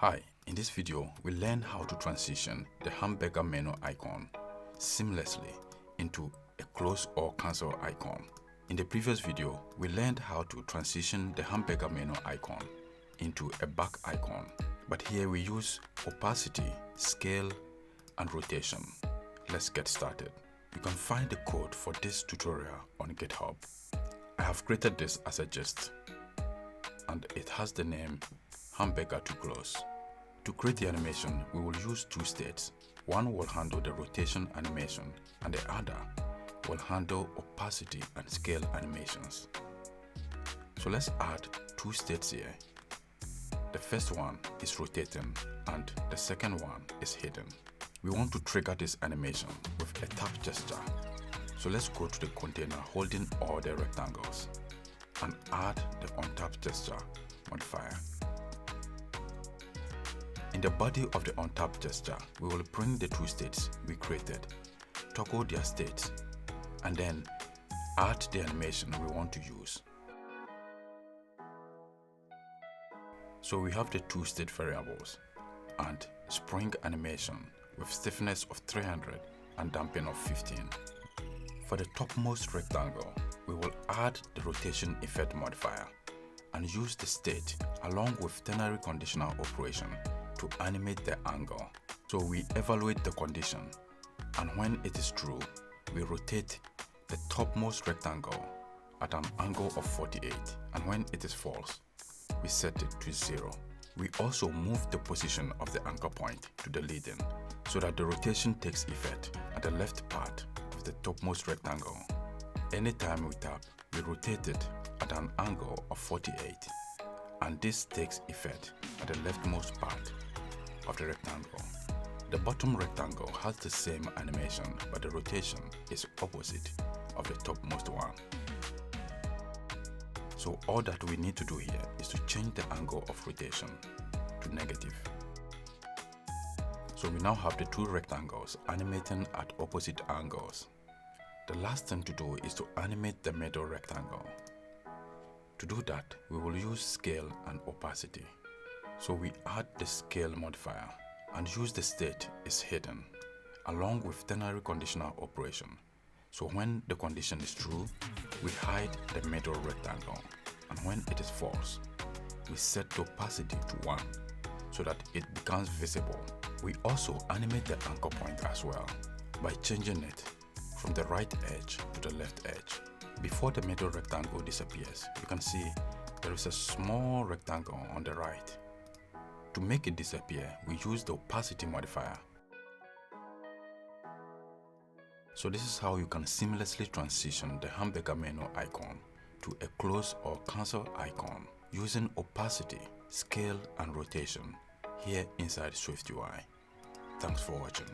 Hi, in this video, we learn how to transition the hamburger menu icon seamlessly into a close or cancel icon. In the previous video, we learned how to transition the hamburger menu icon into a back icon. But here we use opacity, scale, and rotation. Let's get started. You can find the code for this tutorial on GitHub. I have created this as a gist, and it has the name Hamburger to close. To create the animation, we will use two states. One will handle the rotation animation, and the other will handle opacity and scale animations. So let's add two states here. The first one is rotating, and the second one is hidden. We want to trigger this animation with a tap gesture. So let's go to the container holding all the rectangles and add the on-tap gesture modifier. In the body of the on-tap gesture, we will bring the two states we created, toggle their states, and then add the animation we want to use. So we have the two state variables and spring animation with stiffness of 300 and damping of 15. For the topmost rectangle, we will add the rotation effect modifier and use the state along with ternary conditional operation to animate the angle. So we evaluate the condition, and when it is true, we rotate the topmost rectangle at an angle of 48, and when it is false, we set it to 0. We also move the position of the anchor point to the leading so that the rotation takes effect at the left part of the topmost rectangle. Anytime we tap, we rotate it at an angle of 48, and this takes effect at the leftmost part of the rectangle. The bottom rectangle has the same animation, but the rotation is opposite of the topmost one. So all that we need to do here is to change the angle of rotation to negative. So we now have the two rectangles animating at opposite angles. The last thing to do is to animate the middle rectangle. To do that, we will use scale and opacity. So we add the scale modifier and use the state is hidden along with ternary conditional operation. So when the condition is true, we hide the middle rectangle, and when it is false, we set the opacity to 1 so that it becomes visible. We also animate the anchor point as well by changing it from the right edge to the left edge. Before the middle rectangle disappears, you can see there is a small rectangle on the right. To make it disappear, we use the opacity modifier. So this is how you can seamlessly transition the hamburger menu icon to a close or cancel icon using opacity, scale, and rotation here inside SwiftUI. Thanks for watching.